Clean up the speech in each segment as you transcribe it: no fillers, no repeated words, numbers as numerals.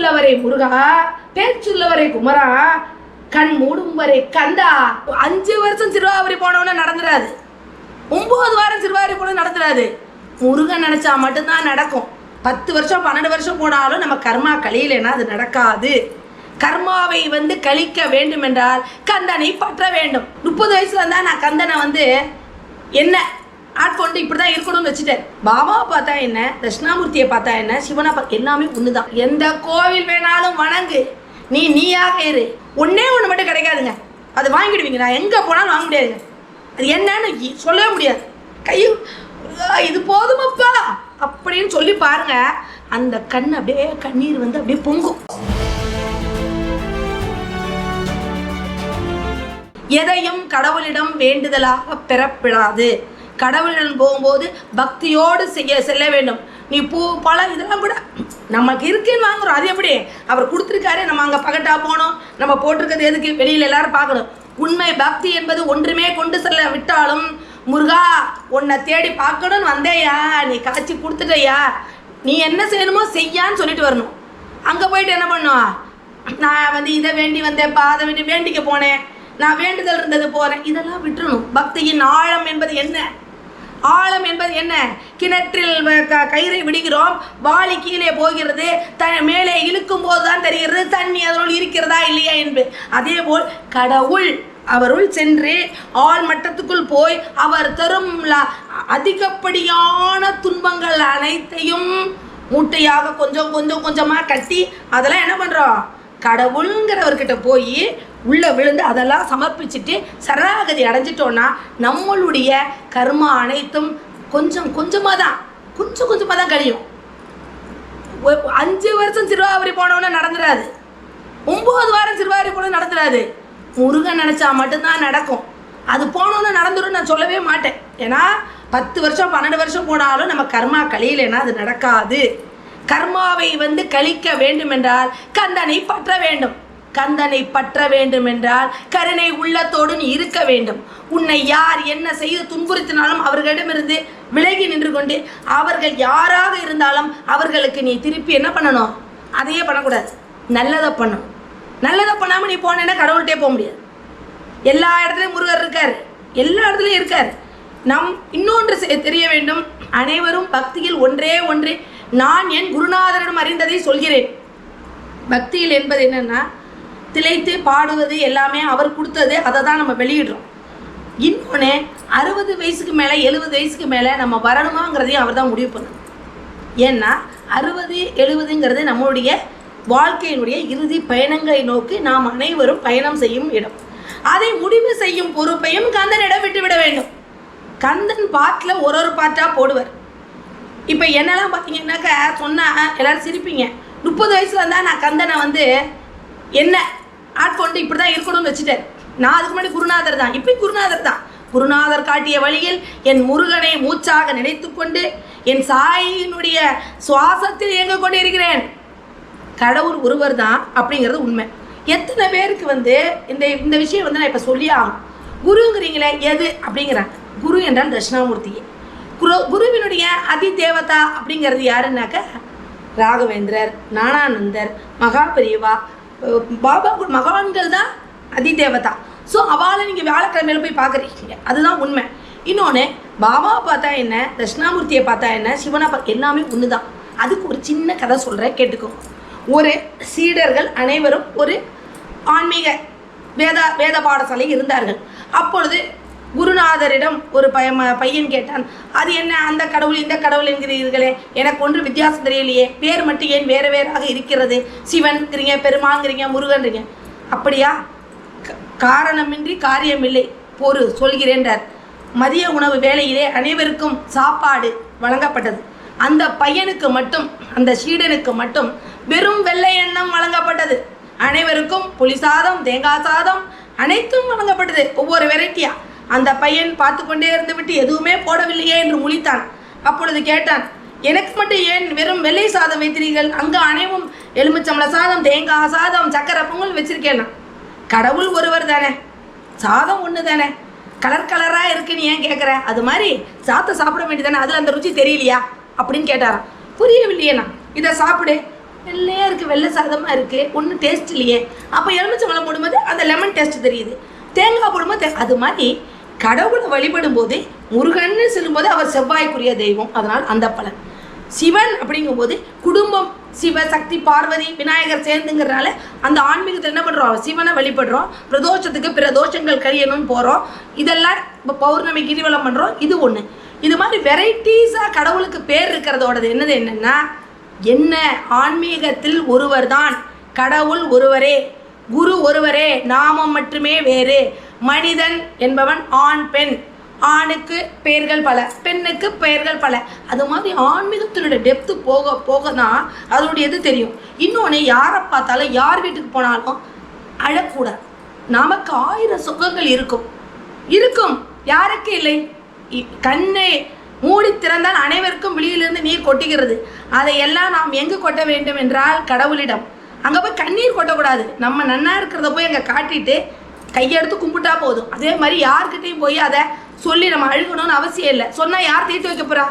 பேச்சுள்ளவரை முருகா, பேச்சுள்ளவரை குமரா, கண் மூடும் வரை கந்தா. 5 வருஷம் சிறுவாபுரி போனவன நடந்துடாது, 9 வாரம் சிறுவாபுரி போன நடந்துடாது. முருகன் நினைச்சா மட்டும்தான் நடக்கும். 10 வருஷம் 12 வருஷம் போனாலும் நம்ம கர்மா கழியலைன்னா அது நடக்காது. கர்மாவை கழிக்க வேண்டும் என்றால் கந்தனை பற்ற வேண்டும். 30 வயசுல இருந்தா நான் கந்தனை என்ன ஆட்கொண்டு இப்படிதான் இருக்கணும்னு வச்சுட்டேன். பாபாவை பார்த்தா என்ன, தட்சிணாமூர்த்தியை பார்த்தா என்ன, சிவனை எல்லாமே ஒண்ணுதான். எந்த கோவில் வேணாலும் வணங்கு, நீயாக இரு. ஒன்னே ஒண்ணு மட்டும் கிடைக்காதுங்க, அது வாங்கிடுவீங்க. நான் எங்க போனாலும் வாங்க முடியாதுங்க. அது என்னன்னு சொல்லவே முடியாது. கையில் இது போதுமப்பா அப்படின்னு சொல்லி பாருங்க, அந்த கண் அப்படியே கண்ணீர் அப்படியே பொங்கும். எதையும் கடவுளிடம் வேண்டுதலாக பெறப்படாது. கடவுளிடம் போகும்போது பக்தியோடு செல்ல வேண்டும். நீ பூ பழம் இதெல்லாம் கூட நமக்கு இருக்குன்னு வாங்குறோம். அது எப்படி அவர் கொடுத்துருக்காரு, நம்ம அங்கே பகட்டா போகணும், நம்ம போட்டிருக்கிறது எதுக்கு வெளியில் எல்லாரும் பார்க்கணும். உண்மை பக்தி என்பது ஒன்றுமே கொண்டு செல்ல விட்டாலும், முருகா உன்னை தேடி பார்க்கணும்னு வந்தேயா, நீ காய்ச்சி கொடுத்துட்டையா, நீ என்ன செய்யணுமோ செய்யான்னு சொல்லிட்டு வரணும். அங்கே போயிட்டு என்ன பண்ணும், நான் இதை வேண்டி வந்தேன்ப்பா, அதை வேண்டிக்க போனேன், நான் வேண்டுதல் இருந்தது போகிறேன், இதெல்லாம் விட்டுறணும். பக்தியின் ஆழம் என்பது என்ன, ஆழம் என்பது என்ன? கிணற்றில் கயிறை விடுகிறோம், வாளி கீழே போகிறது, மேலே இழுக்கும் போதுதான் தெரிகிறது தண்ணி அதனுள் இருக்கிறதா இல்லையா என்பது. அதே போல் கடவுள் அவருள் சென்று ஆள் மட்டத்துக்குள் போய் அவர் தரும் அதிகப்படியான துன்பங்கள் அனைத்தையும் மூட்டையாக கொஞ்சம் கொஞ்சம் கொஞ்சமாக கட்டி அதெல்லாம் என்ன பண்ணுறோம், கடவுளுங்கிறவர்கிட்ட போய் உள்ளே விழுந்து அதெல்லாம் சமர்ப்பிச்சுட்டு சரணாகதி அடைஞ்சிட்டோன்னா நம்மளுடைய கர்மா அனைத்தும் கொஞ்சம் கொஞ்சமாக தான் கழியும். 5 வருஷம் சிறுவாபுரி போனவன நடந்துடாது, 9 வாரம் சிறுவாபுரி போன நடந்துடாது. முருகன் நினச்சா மட்டும்தான் நடக்கும். அது போனோன்னு நடந்துடும் நான் சொல்லவே மாட்டேன். ஏன்னா 10 வருஷம் 12 வருஷம் போனாலும் நம்ம கர்மா கழியலைன்னா அது நடக்காது. கர்மாவை கழிக்க வேண்டும் என்றால் கந்தனை பற்ற வேண்டும். கந்தனை பற்ற வேண்டும் என்றால் கருணை உள்ளத்தோடு நீ இருக்க வேண்டும். உன்னை யார் என்ன செய்து துன்புறுத்தினாலும் அவர்களிடமிருந்து விலகி நின்று கொண்டு, அவர்கள் யாராக இருந்தாலும் அவர்களுக்கு நீ திருப்பி என்ன பண்ணணும், அதையே பண்ணக்கூடாது, நல்லதை பண்ணணும். நல்லதை பண்ணாமல் நீ போனேன்னா கடவுள்கிட்டே போக முடியாது. எல்லா இடத்துலையும் முருகர் இருக்கார், எல்லா இடத்துலையும் இருக்கார். இன்னொன்று தெரிய வேண்டும், அனைவரும் பக்தியில் ஒன்றே ஒன்று, நான் என் குருநாதரிடம் அறிந்ததை சொல்கிறேன். பக்தியில் என்பது என்னன்னா திளைத்து பாடுவது எல்லாமே அவர் கொடுத்தது, அதை தான் நம்ம வெளியிடுறோம். இன்னொன்று 60 வயசுக்கு மேலே 70 வயசுக்கு மேலே நம்ம வரணுமாங்கிறதையும் அவர் தான் முடிவு பண்ணணும். ஏன்னா 60 70ங்கிறது நம்மளுடைய வாழ்க்கையினுடைய இறுதி பயணங்களை நோக்கி நாம் அனைவரும் பயணம் செய்யும் இடம். அதை முடிவு செய்யும் பொறுப்பையும் கந்தனிடம் விட்டுவிட வேண்டும். கந்தன் பாட்டில் ஒரு பாட்டாக போடுவார். இப்போ என்னெல்லாம் பார்த்தீங்கன்னாக்கா சொன்னால் எல்லோரும் சிரிப்பீங்க. 30 வயசில் இருந்தால் நான் கந்தனை என்ன ஆட்கொண்டு இப்படி தான் இருக்கணும்னு வச்சுட்டேன். நான் அதுக்கு முன்னாடி குருநாதர் தான், இப்போ குருநாதர் தான். குருநாதர் காட்டிய வழியில் என் முருகனை மூச்சாக நினைத்து கொண்டு என் சாயினுடைய சுவாசத்தில் இயங்க கொண்டு இருக்கிறேன். கடவுள் ஒருவர் தான் அப்படிங்கிறது உண்மை. எத்தனை பேருக்கு இந்த விஷயம் நான் இப்போ சொல்லி ஆகும். குருங்கிறீங்களே எது அப்படிங்கிறாங்க. குரு என்றால் தட்சிணாமூர்த்தியே. குருவினுடைய அதி தேவதா அப்படிங்கிறது யாருன்னாக்க ராகவேந்திரர், ஞானானந்தர், மகாபெரிவா, பாபா மகான்கள் தான் அதி தேவதா. ஸோ அவளை நீங்கள் வியாழக்கிழமையில போய் பார்க்குறீங்க, அதுதான் உண்மை. இன்னொன்று, பாபாவை பார்த்தா என்ன, தட்சிணாமூர்த்தியை பார்த்தா என்ன, சிவனை எல்லாமே ஒன்று தான். அதுக்கு ஒரு சின்ன கதை சொல்கிறேன், கேட்டுக்கோங்க. ஒரு சீடர்கள் அனைவரும் ஒரு ஆன்மீக வேத பாடசாலை இருந்தார்கள். அப்பொழுது குருநாதரிடம் ஒரு பையன் கேட்டான், அது என்ன அந்த கடவுள் இந்த கடவுள் என்கிறீர்களே, எனக்கு ஒன்று வித்தியாசம் தெரியலையே, பேர் மட்டும் ஏன் வேறு வேறாக இருக்கிறது, சிவன்கிறீங்க, பெருமாங்கிறீங்க, முருகன்றீங்க. அப்படியா, காரணமின்றி காரியமில்லை, பொறு சொல்கிறேன்றார். மதிய உணவு வேளையிலே அனைவருக்கும் சாப்பாடு வழங்கப்பட்டது. அந்த பையனுக்கு மட்டும், அந்த சீடனுக்கு மட்டும் வெறும் வெள்ளை எண்ணம் வழங்கப்பட்டது. அனைவருக்கும் புளி சாதம், தேங்காய் சாதம் அனைத்தும் வழங்கப்பட்டது, ஒவ்வொரு வெரைட்டியா. அந்த பையன் பார்த்து கொண்டே இருந்து விட்டு எதுவுமே போடவில்லையே என்று முழித்தான். அப்பொழுது கேட்டான், எனக்கு மட்டும் ஏன் வெறும் வெள்ளை சாதம் வைத்தீர்கள், அங்கே அனைவரும் எலுமிச்சம்பழ சாதம், தேங்காய் சாதம், சக்கரை பொங்கல் வச்சிருக்கேன்னா. கடவுள் ஒருவர் தானே, சாதம் ஒன்று தானே, கலர் கலராக இருக்குன்னு ஏன் கேட்குற, அது மாதிரி சாதத்தை சாப்பிட வேண்டியதானே, அதில் அந்த ருச்சி தெரியலையா அப்படின்னு கேட்டாராம். புரியவில்லையேண்ணா, இதை சாப்பிடு, வெள்ளையாக இருக்குது, வெள்ளை சாதமாக இருக்குது, ஒன்றும் டேஸ்ட் இல்லையே. அப்போ எலுமிச்சம்பழம் போடும்போது அந்த லெமன் டேஸ்ட் தெரியுது, தேங்காய் போடும்போது அது மாதிரி கடவுளை வழிபடும் போது முருகன்னு சொல்லும்போது அவர் செவ்வாய்க்குரிய தெய்வம், அதனால் அந்த பலன். சிவன் அப்படிங்கும்போது குடும்பம், சிவ சக்தி பார்வதி விநாயகர் சேர்ந்துங்கிறனால அந்த ஆன்மீகத்தில் என்ன பண்ணுறோம், சிவனை வழிபடுறோம். பிரதோஷத்துக்கு பிற தோஷங்கள் கழியணும்னு போகிறோம். இதெல்லாம் இப்போ பௌர்ணமி கிரிவலம் பண்ணுறோம். இது ஒன்று. இது மாதிரி வெரைட்டிஸாக கடவுளுக்கு பேர் இருக்கிறதோடது என்னென்னா என்ன, ஆன்மீகத்தில் ஒருவர் தான், கடவுள் ஒருவரே, குரு ஒருவரே, நாமம் மட்டுமே வேறு. மனிதன் என்பவன் ஆண் பெண், ஆணுக்கு பெயர்கள் பல, பெண்ணுக்கு பெயர்கள் பல. அது மாதிரி ஆன்மீகத்தினுடைய டெப்த்து போக போக தான் அதனுடைய இது தெரியும். இன்னொன்று, யாரை பார்த்தாலும் யார் வீட்டுக்கு போனாலும் அழக்கூடாது. நமக்கு 1000 சுகங்கள் இருக்கும், யாருக்கு இல்லை? கண்ணை மூடி திறந்தால் அனைவருக்கும் வெளியிலிருந்து நீர் கொட்டுகிறது. அதையெல்லாம் நாம் எங்கு கொட்ட வேண்டும் என்றால் கடவுளிடம். அங்கே போய் கண்ணீர் கொட்டக்கூடாது. நம்ம நன்னா இருக்கிறத போய் அங்கே காட்டிட்டு கையெடுத்து கும்பிட்டா போதும். அதே மாதிரி யார்கிட்டையும் போய் அதை சொல்லி நம்ம அழுகணும்னு அவசியம் இல்லை. சொன்னால் யார் தீர்த்து வைக்க போகிறா?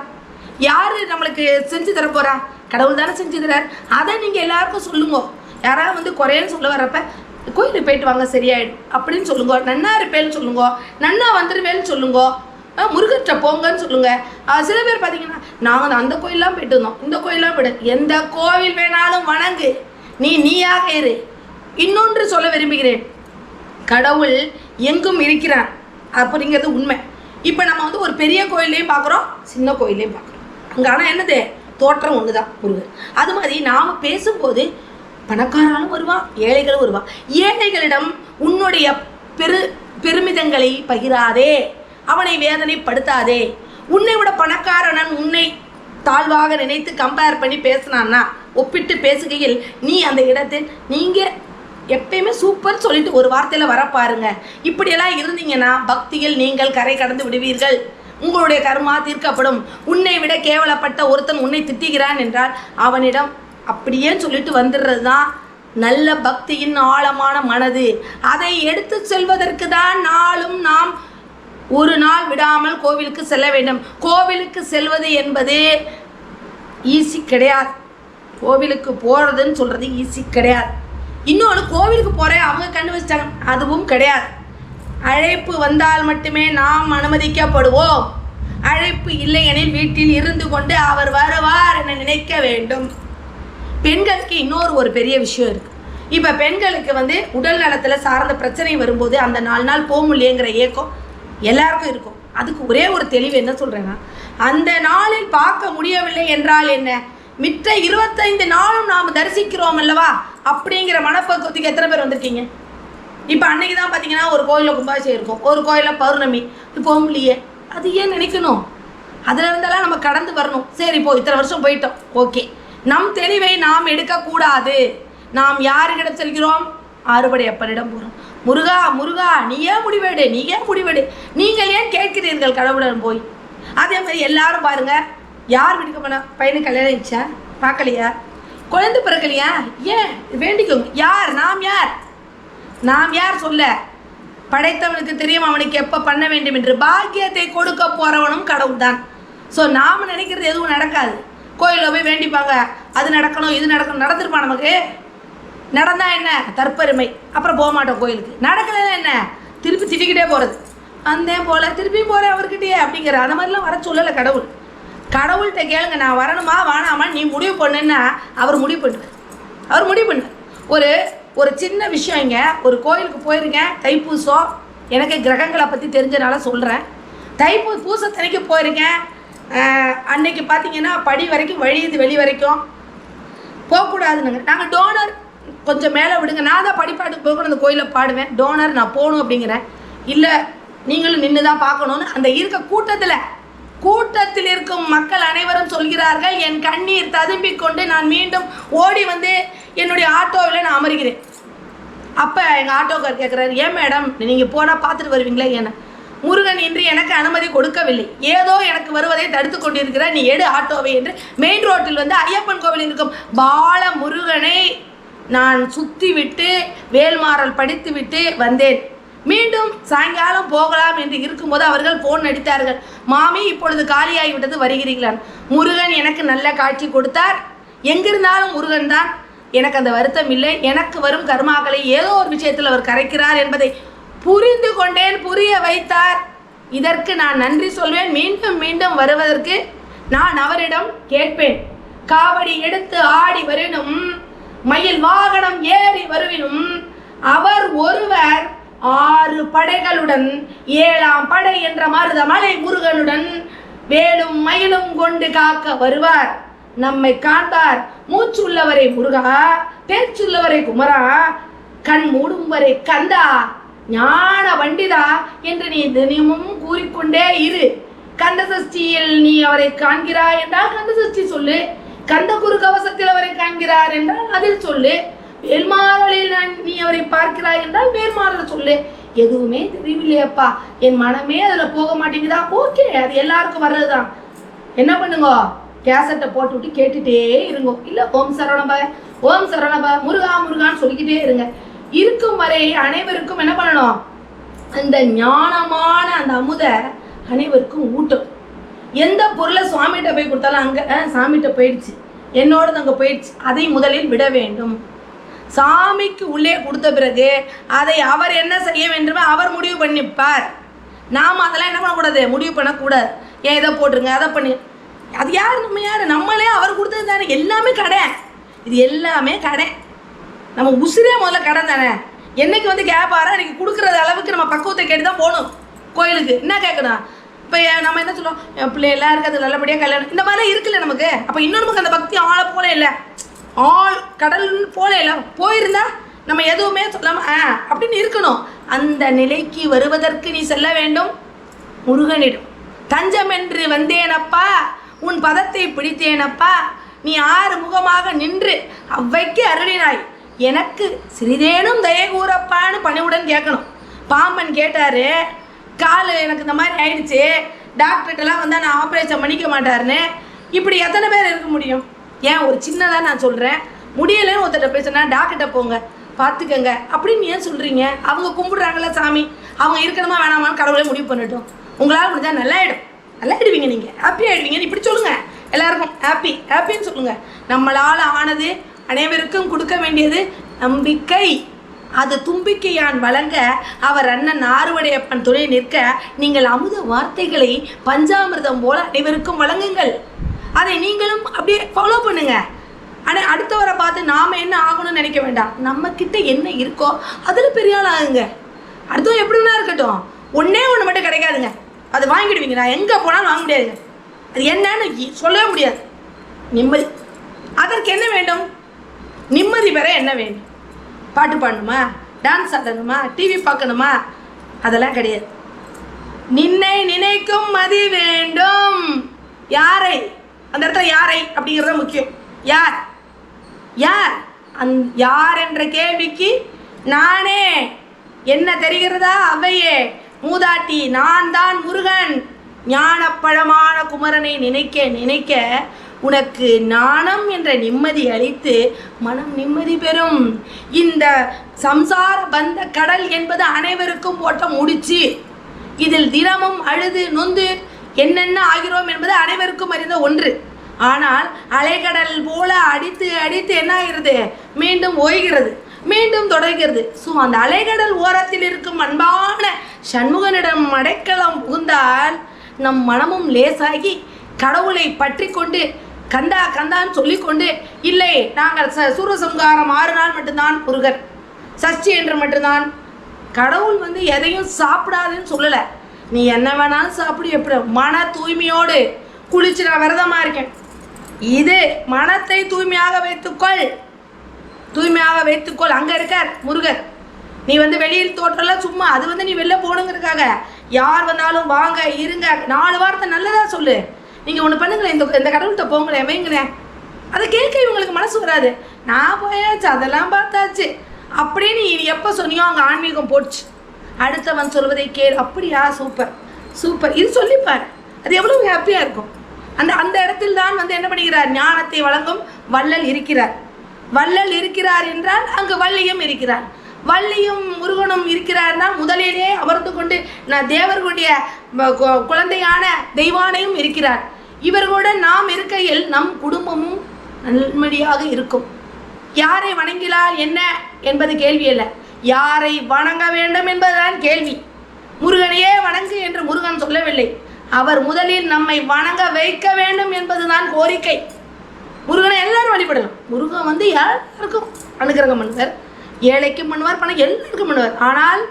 யார் நம்மளுக்கு செஞ்சு தர போகிறா? கடவுள் தானே செஞ்சு தரார். அதை நீங்கள் எல்லாருக்கும் சொல்லுங்க. யாராவது வந்து குறையன்னு சொல்ல வர்றப்ப கோயிலுக்கு போயிட்டு வாங்க சரியாயிடும் அப்படின்னு சொல்லுங்க. நன்னா இருப்பேன்னு சொல்லுங்க, நன்னா வந்துடுவேன்னு சொல்லுங்க, முருகற்ற போங்கன்னு சொல்லுங்க. சில பேர் பார்த்தீங்கன்னா நாங்கள் அந்த கோயிலெலாம் போயிட்டு இருந்தோம், இந்த கோயிலெலாம் போய்ட்டு, எந்த கோவில் வேணாலும் வணங்கு, நீயாக இரு. இன்னொன்று சொல்ல விரும்புகிறேன், கடவுள் எங்கும் இருக்கிறான் அப்படிங்கிறது உண்மை. இப்போ நம்ம வந்து ஒரு பெரிய கோயிலையும் பார்க்குறோம், சின்ன கோயிலையும் பார்க்குறோம். அங்கே ஆனால் என்னது, தோற்றம் ஒன்று தான் முருகன். அது மாதிரி நாம் பேசும்போது பணக்காரனும் வருவான், ஏழைகளும் வருவான். ஏழைகளிடம் உன்னுடைய பெருமிதங்களை பகிராதே, அவனை வேதனைப்படுத்தாதே. உன்னை விட பணக்காரனன் உன்னை தாழ்வாக நினைத்து கம்பேர் பண்ணி பேசினான்னா, ஒப்பிட்டு பேசுகையில் நீ அந்த இடத்தில் நீங்கள் எப்பயுமே சூப்பர் சொல்லிட்டு ஒரு வார்த்தையில் வர பாருங்க. இப்படியெல்லாம் இருந்தீங்கன்னா பக்தியில் நீங்கள் கரை கடந்து விடுவீர்கள். உங்களுடைய கர்மா தீர்க்கப்படும். உன்னை விட கேவலப்பட்ட ஒருத்தன் உன்னை திட்டுகிறான் என்றால் அவனிடம் அப்படியே சொல்லிட்டு வந்துடுறது தான் நல்ல பக்தியின் ஆழமான மனது. அதை எடுத்து செல்வதற்கு தான் நாளும் நாம் ஒரு நாள் விடாமல் கோவிலுக்கு செல்ல வேண்டும். கோவிலுக்கு செல்வது என்பது ஈஸி கிடையாது. கோவிலுக்கு போகிறதுன்னு சொல்கிறது ஈஸி கிடையாது. இன்னொன்று, கோவிலுக்கு போகிறேன் அவங்க கண்டு வச்சிட்டாங்க, அதுவும் கிடையாது. அழைப்பு வந்தால் மட்டுமே நாம் அனுமதிக்கப்படுவோம். அழைப்பு இல்லை எனில் வீட்டில் இருந்து கொண்டு அவர் வருவார் என நினைக்க வேண்டும். பெண்களுக்கு இன்னொரு ஒரு பெரிய விஷயம் இருக்குது. இப்போ பெண்களுக்கு வந்து உடல் நலத்தில் சார்ந்த பிரச்சனை வரும்போது அந்த 4 நாள் போக முடியங்கிற ஏக்கம் எல்லாருக்கும் இருக்கும். அதுக்கு ஒரே ஒரு தெளிவு என்ன சொல்கிறேன்னா, அந்த நாளில் பார்க்க முடியவில்லை என்றால் என்ன, மித்த 25 நாளும் நாம் தரிசிக்கிறோம் அல்லவா அப்படிங்கிற மனப்பக்குவத்துக்கு எத்தனை பேர் வந்திருக்கீங்க? இப்போ அன்னைக்கு தான் பார்த்தீங்கன்னா ஒரு கோயிலில் கும்பாபிஷேகம் இருக்கும், ஒரு கோயிலில் பௌர்ணமி, போக முடியே. அது ஏன் நினைக்கணும்? அதில் இருந்தெல்லாம் நம்ம கடந்து வரணும். சரி, இப்போ இத்தனை வருஷம் போயிட்டோம், ஓகே. நம் தெளிவை நாம் எடுக்கக்கூடாது. நாம் யாருக்கிடம் செல்கிறோம்? ஆறுபடை அப்பனிடம் போகிறோம். முருகா முருகா நீயே முடிவெடு, நீங்கள் ஏன் கேட்கிறீர்கள் கடவுளிடம் போய்? அதே மாதிரி எல்லாரும் பாருங்கள், யார் வீட்டுக்கு போனால் பையனுக்கு கல்யாணம் ஆயிடுச்சா, பார்க்கலையா, குழந்தை பிறக்கலையா, ஏன் வேண்டிக்கோங்க. யார்? நாம் யார் சொல்ல? படைத்தவனுக்கு தெரியும் அவனுக்கு எப்போ பண்ண வேண்டும் என்று. பாக்கியத்தை கொடுக்க போகிறவனும் கடவுள் தான். ஸோ நாம் நினைக்கிறது எதுவும் நடக்காது. கோயிலில் போய் வேண்டிப்பாங்க, அது நடக்கணும் இது நடக்கணும். நடந்துருப்பா? நமக்கு நடந்தால் என்ன, தற்பெருமை. அப்புறம் போக மாட்டோம் கோயிலுக்கு. நடக்கலைன்னா என்ன, திருப்பி திட்டிக்கிட்டே போகிறது. அந்த போல் திருப்பியும் போகிறேன் அவர்கிட்டயே அப்படிங்கிற அந்த மாதிரிலாம் வர சொல்லலை கடவுள். கடவுள்கிட்ட கேளுங்க, நான் வரணுமா வேணாமா நீ முடிவு பண்ணுன்னா அவர் முடிவு பண்ணுவார். ஒரு சின்ன விஷயம், இங்கே ஒரு கோயிலுக்கு போயிருக்கேன், தைப்பூசம். எனக்கு கிரகங்களை பற்றி தெரிஞ்சனால சொல்கிறேன். பூசத்தன்னைக்கு போயிருக்கேன். அன்னைக்கு பார்த்தீங்கன்னா படி வரைக்கும் வழியுது, வெளி வரைக்கும் போகக்கூடாதுனுங்க. நாங்கள் டோனர் கொஞ்சம் மேலே விடுங்க, நான் தான் படிப்பாட்டுக்கு போகணும், அந்த கோயிலில் பாடுவேன், டோனர் நான் போகணும் அப்படிங்கிறேன். இல்லை நீங்களும் நின்று தான் பார்க்கணுன்னு அந்த இருக்க கூட்டத்தில் இருக்கும் மக்கள் அனைவரும் சொல்கிறார்கள். என் கண்ணீர் ததும்பிக் கொண்டு நான் மீண்டும் ஓடி வந்து என்னுடைய ஆட்டோவில் நான் அமர்கிறேன். அப்போ எங்கள் ஆட்டோக்கார் கேட்குறாரு, ஏன் மேடம் நீங்கள் போனால் பார்த்துட்டு வருவீங்களா? என்ன, முருகன் இன்று எனக்கு அனுமதி கொடுக்கவில்லை, ஏதோ எனக்கு வருவதை தடுத்து கொண்டிருக்கிறார், நீ எடு ஆட்டோவை என்று மெயின் ரோட்டில் வந்து ஐயப்பன் கோவில் இருக்கும் பால முருகனை நான் சுற்றி விட்டு வேல்மாறல் படித்து விட்டு வந்தேன். மீண்டும் சாயங்காலம் போகலாம் என்று இருக்கும்போது அவர்கள் ஃபோன் அடித்தார்கள், மாமி இப்பொழுது காலியாகிவிட்டது, வருகிறீர்களான். முருகன் எனக்கு நல்ல காட்சி கொடுத்தார். எங்கிருந்தாலும் முருகன் தான். எனக்கு அந்த வருத்தம் இல்லை. எனக்கு வரும் கர்மாக்களை ஏதோ ஒரு விஷயத்தில் அவர் கரைக்கிறார் என்பதை புரிந்து கொண்டேன், புரிய வைத்தார். இதற்கு நான் நன்றி சொல்வேன். மீண்டும் மீண்டும் வருவதற்கு நான் அவரிடம் கேட்பேன். காவடி எடுத்து ஆடி வருவினும், மயில் வாகனம் ஏறி வருவினும், அவர் ஒருவர் 6 படைகளுடன் 7ஆம் படை என்ற மருதமலை முருகனுடன் வேலும் மயிலும் கொண்டு காக்க வருவார். நம்மை காண்பார். மூச்சுள்ளவரை முருகா, பேச்சுள்ளவரை குமரா, கண் மூடும் வரை கந்தா, ஞான வண்டிதா என்று நீ தினமும் கூறிக்கொண்டே இரு. கந்த சஷ்டியில் நீ அவரை காண்கிறாய் என்றால் கந்த சஷ்டி சொல்லு. கந்த குரு கவசத்தில் அவரை காண்கிறார் என்றால் அதில் சொல்லு. வேல்மாறலில் நீ அவரை பார்க்கிறாய் என்றால் வேல்மாறல் சொல்லு. எதுவுமே தெரியலையப்பா, என் மனமே அதில் போக மாட்டேங்குதா. ஓகே, அது எல்லாருக்கும் வர்றதுதான். என்ன பண்ணுங்க, கேசட்டை போட்டு விட்டு கேட்டுட்டே இருங்க. இல்லை ஓம் சரவணபா, ஓம் சரவணபா, முருகா முருகான்னு சொல்லிக்கிட்டே இருங்க. இருக்கும் வரை அனைவருக்கும் என்ன பண்ணணும், அந்த ஞானமான அந்த அமுத அனைவருக்கும் ஊட்டும். எந்த பொருளை சுவாமிகிட்ட போய் கொடுத்தாலும் அங்கே சாமிகிட்ட போயிடுச்சு, என்னோடது அங்கே போயிடுச்சு, அதை முதலில் விட வேண்டும். சாமிக்கு உள்ளே கொடுத்த பிறகு அதை அவர் என்ன செய்ய வேண்டுமோ அவர் முடிவு பண்ணிப்பார். நாம் அதெல்லாம் என்ன பண்ணக்கூடாது, முடிவு பண்ணக்கூடாது. ஏன் இதை போட்டுருங்க, அதை பண்ணி, அது யார், நம்ம யார், நம்மளே அவர் கொடுத்தது தானே. எல்லாமே கடை, இது எல்லாமே கடை. நம்ம உசிரே முதல்ல கடை தானே. என்னைக்கு வந்து கேட்பாரா, இன்னைக்கு கொடுக்குறது அளவுக்கு நம்ம பக்குவத்தை கேட்டு தான் போகணும் கோயிலுக்கு. என்ன கேட்கணும், இப்போ நம்ம என்ன சொல்லுவோம், என் பிள்ளை எல்லாம் இருக்குது நல்லபடியாக கல்யாணம், இந்த மாதிரிலாம் இருக்குல்ல நமக்கு. அப்போ இன்னும் நமக்கு அந்த பக்தி ஆளை போல இல்லை, ஆள் கடல் போல இல்லை. போயிருந்தா நம்ம எதுவுமே சொல்லாமல் அப்படின்னு இருக்கணும். அந்த நிலைக்கு வருவதற்கு நீ செல்ல வேண்டும் முருகனிடம். தஞ்சம் என்று வந்தேனப்பா, உன் பதத்தை பிடித்தேனப்பா, நீ 6 முகமாக நின்று அவ்வைக்கு அருளினாய், எனக்கு சிறிதேனும் தயை கூறப்பான்னு பணிவுடன் கேட்கணும். பாம்பன் கேட்டார், கால் எனக்கு இந்த மாதிரி ஆயிடுச்சு, டாக்டர்கிட்டலாம் வந்தால் நான் ஆப்ரேஷன் பண்ணிக்க மாட்டாருன்னு. இப்படி எத்தனை பேர் இருக்க முடியும்? ஏன் ஒரு சின்னதாக நான் சொல்கிறேன், முடியலைன்னு ஒருத்தட்ட பேசுனா டாக்டர்கிட்ட போங்க பார்த்துக்கங்க அப்படின்னு ஏன் சொல்கிறீங்க? அவங்க கும்பிடுறாங்களா சாமி, அவங்க இருக்கணுமா வேணாமான்னு கடவுளே முடிவு பண்ணிட்டோம். உங்களால் முடிஞ்சால் நல்லாயிடுவீங்க, நீங்கள் ஹாப்பி ஆகிடுவீங்கன்னு இப்படி சொல்லுங்கள். எல்லாருக்கும் ஹாப்பின்னு சொல்லுங்கள். நம்மளால் ஆனது அனைவருக்கும் கொடுக்க வேண்டியது நம்பிக்கை. அது தும்பிக்கையான் வழங்க அவர் அண்ணன் ஆறுவடையப்பன் துணை நிற்க நீங்கள் அமுத வார்த்தைகளை பஞ்சாமிர்தம் போல அனைவருக்கும் வழங்குங்கள். அதை நீங்களும் அப்படியே ஃபாலோ பண்ணுங்க. ஆனால் அடுத்தவரை பார்த்து நாம் என்ன ஆகணும்னு நினைக்க வேண்டாம். நம்மக்கிட்ட என்ன இருக்கோ அதில் பெரிய ஆள் ஆகுங்க. அடுத்தவன் எப்படின்னா இருக்கட்டும், ஒன்றே ஒன்று மட்டும் கிடைக்காதுங்க, அது வாங்கிடுவீங்க. நான் எங்கே போனாலும் வாங்க முடியாதுங்க. அது என்னன்னு சொல்லவே முடியாது. நிம்மதி. அதற்கு என்ன வேண்டும்? நிம்மதி பெற என்ன வேண்டும்? பாட்டு பாடணுமா, டான்ஸ் ஆடணுமா, டிவி பார்க்கணுமா, அதெல்லாம் கிடையாது. நின்னை நினைக்கும் மதி வேண்டும். யாரை, அந்த இடத்துல யாரை அப்படிங்கிறது முக்கியம். யார் யார் யார் என்ற கேள்விக்கு நானே, என்ன தெரிகிறதா அவையே மூதாட்டி, நான் தான் முருகன். ஞானப்பழமான குமரனை நினைக்க நினைக்க உனக்கு ஞானம் என்ற நிம்மதி அளித்து மனம் நிம்மதி பெறும். இந்த சம்சார பந்த கடல் என்பது அனைவருக்கும் போட்ட முடிச்சு. இதில் தினமும் அழுது நொந்து என்னென்ன ஆகிறோம் என்பது அனைவருக்கும் அறிந்த ஒன்று. ஆனால் அலைக்கடல் போல அடித்து அடித்து என்ன ஆகிறது, மீண்டும் ஓய்கிறது, மீண்டும் தொடர்கிறது. ஸோ அந்த அலைக்கடல் ஓரத்தில் இருக்கும் அன்பான சண்முகனிடம் அடைக்கலம் புகுந்தால் நம் மனமும் லேசாகி கடவுளை பற்றி கொண்டு கந்தா கந்தான்னு சொல்லிக்கொண்டு, இல்லை நாங்கள் சூரசம்ஹாரம் 6 நாள் மட்டும்தான் முருகர், சஷ்டி என்று மட்டும்தான். கடவுள் வந்து எதையும் சாப்பிடாதுன்னு சொல்லலை. நீ என்ன வேணாலும் சாப்பிடு, எப்படி மன தூய்மையோடு குளிச்சு நான் விரதமாக இருக்கேன். இது மனத்தை தூய்மையாக வைத்துக்கொள், தூய்மையாக வைத்துக்கொள். அங்கே இருக்கார் முருகர். நீ வந்து வெளியில் தோற்றலாம் சும்மா, அது வந்து நீ வெளில போகணுங்கிறதுக்காக. யார் வந்தாலும் வாங்க இருங்க, 4 வார்த்தை நல்லதாக சொல்லு. நீங்கள் ஒன்று பண்ணுங்களேன், இந்த கடவுள்கிட்ட போங்களேன் வைங்களேன், அதை கேட்க இவங்களுக்கு மனசு வராது. நான் போயாச்சு, அதெல்லாம் பார்த்தாச்சு அப்படின்னு நீ எப்போ சொன்னியோ அங்கே ஆன்மீகம் போச்சு. அடுத்தவன் சொல்வதை கேள். அப்படியா, சூப்பர் சூப்பர், இது சொல்லிப்பார். அது எவ்வளோ ஹாப்பியாக இருக்கும். அந்த இடத்தில் தான் வந்து என்ன பண்ணுகிறார், ஞானத்தை வழங்கும் வள்ளல் இருக்கிறார். வள்ளல் இருக்கிறார் என்றால் அங்கு வள்ளியும் இருக்கிறார். வள்ளியும் முருகனும் இருக்கிறார்னா முதலிலே அமர்ந்து கொண்டு நான் தேவர்களுடைய குழந்தையான தெய்வானையும் இருக்கிறார். இவர்களுடன் நாம் இருக்கையில் நம் குடும்பமும் நன்மடியாக இருக்கும். யாரை வணங்கினால் என்ன என்பது கேள்வி அல்ல, யாரை வணங்க வேண்டும் என்பதுதான் கேள்வி. முருகனையே வணங்கு என்று முருகன் சொல்லவில்லை. அவர் முதலில் நம்மை வணங்க வைக்க வேண்டும் என்பதுதான் கோரிக்கை. முருகனை எல்லாரும் வழிபடலாம். முருகன் வந்து எல்லாருக்கும் அனுகிரகம் பண்ணுவார், ஏழைக்கும் பண்ணுவார், பணம் எல்லாருக்கும் பண்ணுவார். ஆனால்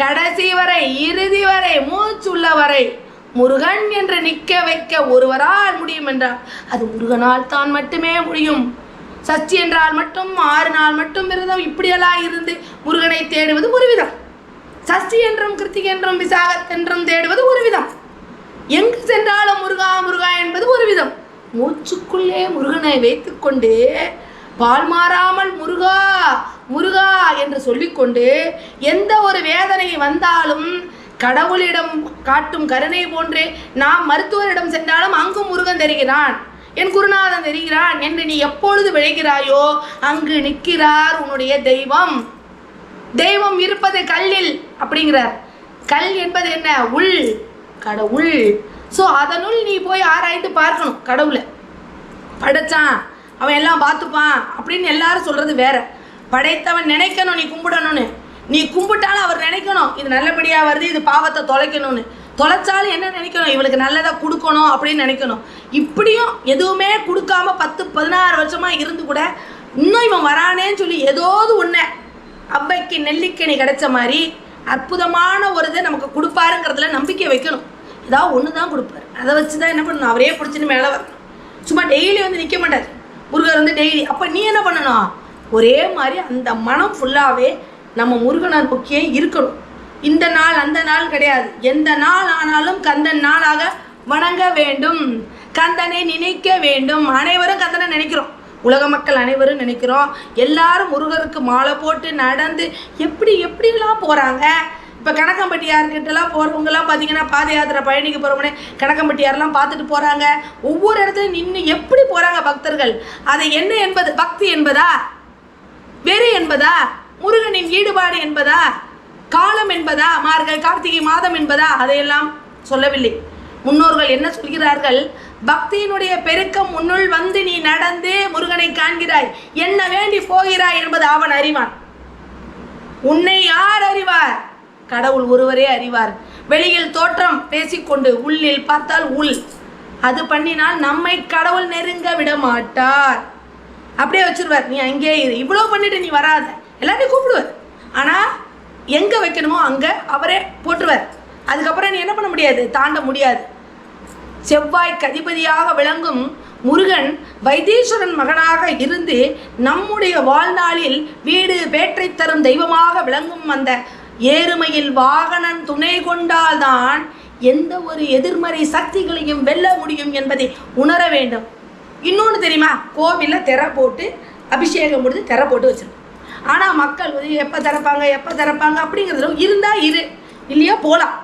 கடைசி வரை, இறுதி வரை, மூச்சுள்ள வரை முருகன் என்று நிற்க வைக்க ஒருவரால் முடியும் என்றால் அது முருகனால் தான் மட்டுமே முடியும். சஷ்டி என்றால் மட்டும் 6 நாள் மட்டும் விரதம் இப்படியெல்லாம் இருந்து முருகனை தேடுவது ஒரு விதம். சஷ்டி என்றும் கிருத்திகை என்றும் விசாகத்தென்றும் தேடுவது ஒரு விதம். எங்கு சென்றாலும் முருகா முருகா என்பது ஒரு விதம். மூச்சுக்குள்ளே முருகனை வைத்துக்கொண்டு பால் மாறாமல் முருகா முருகா என்று சொல்லிக்கொண்டு எந்த ஒரு வேதனை வந்தாலும் கடவுளிடம் காட்டும் கருணை போன்றே நாம் மருத்துவரிடம் சென்றாலும் அங்கும் முருகன் தெரிகிறான், என் குருநாதன் தெரிகிறான் என்று நீ எப்பொழுது விளைகிறாயோ அங்கு நிற்கிறார் உன்னுடைய தெய்வம். தெய்வம் இருப்பது கல்லில் அப்படிங்கிறார். கல் என்பது என்ன? உள், கடவுள். ஸோ அதனுள் நீ போய் ஆராய்ந்து பார்க்கணும். கடவுளை படைச்சான், அவன் எல்லாம் பார்த்துப்பான் அப்படின்னு எல்லாரும் சொல்கிறது வேற. படைத்தவன் நினைக்கணும் நீ கும்பிடணும்னு. நீ கும்பிட்டாலும் அவர் நினைக்கணும் இது நல்லபடியாக வருது, இது பாவத்தை தொலைக்கணும்னு. தொலைச்சாலும் என்ன நினைக்கணும்? இவளுக்கு நல்லதாக கொடுக்கணும் அப்படின்னு நினைக்கணும். இப்படியும் எதுவுமே கொடுக்காம 10-16 வருஷமாக இருந்து கூட இன்னும் இவன் வரானேன்னு சொல்லி ஏதோது ஒன்று அவ்வைக்கு நெல்லிக்கனி கிடைச்ச மாதிரி அற்புதமான ஒரு இதை நமக்கு கொடுப்பாருங்கிறதுல நம்பிக்கை வைக்கணும். ஏதாவது ஒன்று தான் கொடுப்பார், அதை வச்சு தான் என்ன பண்ணணும்? அவரே பிடிச்சின்னு மேலே வரணும். சும்மா டெய்லி வந்து நிற்க மாட்டார் முருகர் வந்து டெய்லி. அப்போ நீ என்ன பண்ணணும்? ஒரே மாதிரி அந்த மனம் ஃபுல்லாகவே நம்ம முருகனை நோக்கியே இருக்கணும். இந்த நாள் அந்த நாள் கிடையாது. எந்த நாள் ஆனாலும் கந்தன் நாளாக வணங்க வேண்டும், கந்தனை நினைக்க வேண்டும். அனைவரும் கந்தனை நினைக்கிறோம், உலக மக்கள் அனைவரும் நினைக்கிறோம். எல்லாரும் முருகருக்கு மாலை போட்டு நடந்து எப்படிலாம் போகிறாங்க. இப்போ கணக்கம்பட்டியார்கிட்டலாம் போகிறவங்கலாம் பார்த்தீங்கன்னா பாத யாத்திரை பழனிக்கு போகிறவனே கணக்கம்பட்டியாரெலாம் பார்த்துட்டு போகிறாங்க. ஒவ்வொரு இடத்துலையும் நின்று எப்படி போகிறாங்க பக்தர்கள். அதை என்ன என்பது? பக்தி என்பதா? வெறி என்பதா? முருகனின் ஈடுபாடு என்பதா? காலம் என்பதா? மார்கழி கார்த்திகை மாதம் என்பதா? அதையெல்லாம் சொல்லவில்லை. முன்னோர்கள் என்ன சொல்கிறார்கள்? பக்தியினுடைய பெருக்கம் முன்னுள் வந்து நீ நடந்து முருகனை காண்கிறாய், என்ன வேண்டி போகிறாய் என்பது அவன் அறிவான். உன்னை யார் அறிவார்? கடவுள் ஒருவரே அறிவார். வெளியில் தோற்றம் பேசிக்கொண்டு உள்ளில் பார்த்தால் உள், அது பண்ணினால் நம்மை கடவுள் நெருங்க விட மாட்டார். அப்படியே வச்சிருவார். நீ அங்கே இரு, இவ்வளோ பண்ணிட்டு நீ வராத, எல்லாத்தையும் கூப்பிடுவார். ஆனால் எங்கே வைக்கணுமோ அங்கே அவரே போட்டுருவார். அதுக்கப்புறம் நீ என்ன பண்ண முடியாது? தாண்ட முடியாது. செவ்வாய்க்கு அதிபதியாக விளங்கும் முருகன் வைத்தீஸ்வரன் மகனாக இருந்து நம்முடைய வாழ்நாளில் வீடு பேற்றை தரும் தெய்வமாக விளங்கும் அந்த ஏறுமையில் வாகனன் துணை கொண்டால்தான் எந்த ஒரு எதிர்மறை சக்திகளையும் வெல்ல முடியும் என்பதை உணர வேண்டும். இன்னொன்று தெரியுமா? கோவிலில் திரை போட்டு அபிஷேகம் முடிஞ்சு திரை போட்டு வச்சிருக்கோம். ஆனால் மக்கள் வந்து எப்போ திறப்பாங்க அப்படிங்கிறதுல இருந்தால் இரு, இல்லையா போகலாம்.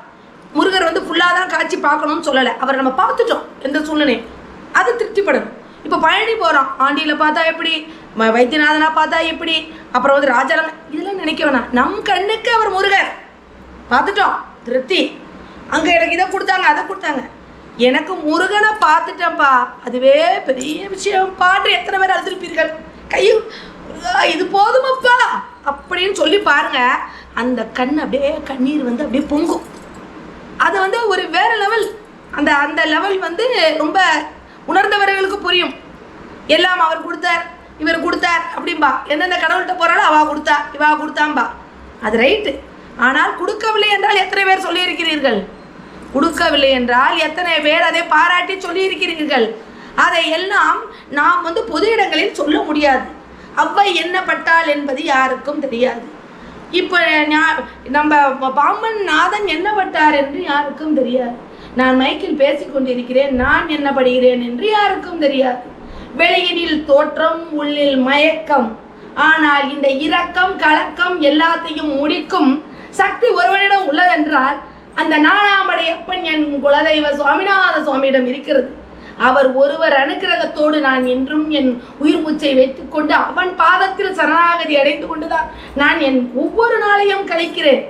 முருகர் வந்து ஃபுல்லாக தான் காட்சி பார்க்கணும்னு சொல்லலை. அவரை நம்ம பார்த்துட்டோம் எந்த சூழ்நிலை, அது திருப்திப்படணும். இப்போ பழனி போகிறோம், ஆண்டியில் பார்த்தா எப்படி, வைத்தியநாதனா பார்த்தா எப்படி, அப்புறம் வந்து ராஜாரங்க, இதெல்லாம் நினைக்க வேணாம். நம் கண்ணுக்கு அவர் முருகர் பார்த்துட்டோம், திருப்தி. அங்கே எனக்கு இதை கொடுத்தாங்க அதை கொடுத்தாங்க, எனக்கு முருகனை பார்த்துட்டேன்ப்பா, அதுவே பெரிய விஷயம். பாட்டு எத்தனை பேர் அழுத்திருப்பீர்கள், கையும் இது போதுமப்பா அப்படின்னு சொல்லி பாருங்க. அந்த கண் அப்படியே கண்ணீர் வந்து அப்படியே பொங்கும். அது வந்து ஒரு வேற லெவல். அந்த அந்த லெவல் வந்து ரொம்ப உணர்ந்தவர்களுக்கு புரியும். எல்லாம் அவர் கொடுத்தார் இவர் கொடுத்தார் அப்படின்பா. எந்தெந்த கடவுள்கிட்ட போகிறாலும் அவா கொடுத்தா இவா கொடுத்தாம்பா, அது ரைட்டு. ஆனால் கொடுக்கவில்லை என்றால் எத்தனை பேர் சொல்லியிருக்கிறீர்கள்? கொடுக்கவில்லை என்றால் எத்தனை பேர் அதை பாராட்டி சொல்லியிருக்கிறீர்கள்? அதை எல்லாம் நாம் வந்து பொது இடங்களில் சொல்ல முடியாது. அவ்வை என்ன பட்டாள் என்பது யாருக்கும் தெரியாது. இப்போ நம்ம பாம்பன் நாதன் என்ன பட்டார் என்று யாருக்கும் தெரியாது. நான் மைக்கில் பேசிக்கொண்டிருக்கிறேன், நான் என்ன படுகிறேன் என்று யாருக்கும் தெரியாது. வெளியினில் தோற்றம், உள்ளில் மயக்கம். ஆனால் இந்த இரக்கம் கலக்கம் எல்லாத்தையும் முடிக்கும் சக்தி ஒருவனிடம் உள்ளதென்றால் அந்த நானாமடையப்பன் என் குலதெய்வ சுவாமிநாத சுவாமியிடம் இருக்கிறது. அவர் ஒருவர் அனுக்கிரகத்தோடு நான் என்றும் என் உயிர் மூச்சை வைத்துக்கொண்டு அவன் பாதத்தில் சரணாகதி அடைந்து கொண்டுதான் நான் என் ஒவ்வொரு நாளையும் கழிக்கிறேன்.